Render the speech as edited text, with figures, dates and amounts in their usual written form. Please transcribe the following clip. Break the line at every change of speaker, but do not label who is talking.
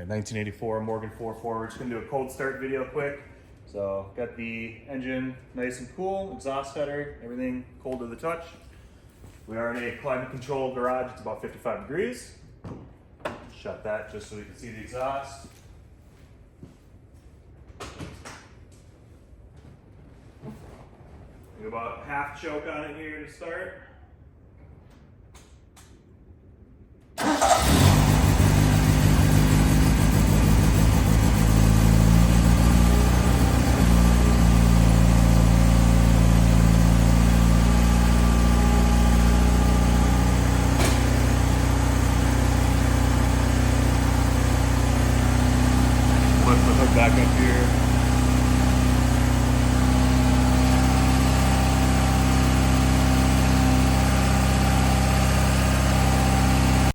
1984 Morgan 4.4. We're just gonna do a cold start video quick. So got the engine nice and cool, exhaust header, everything cold to the touch. We are in a climate controlled garage. It's about 55 degrees. Shut that just so we can see the exhaust. We have about half choke on it here to start. Lift the hood back up here.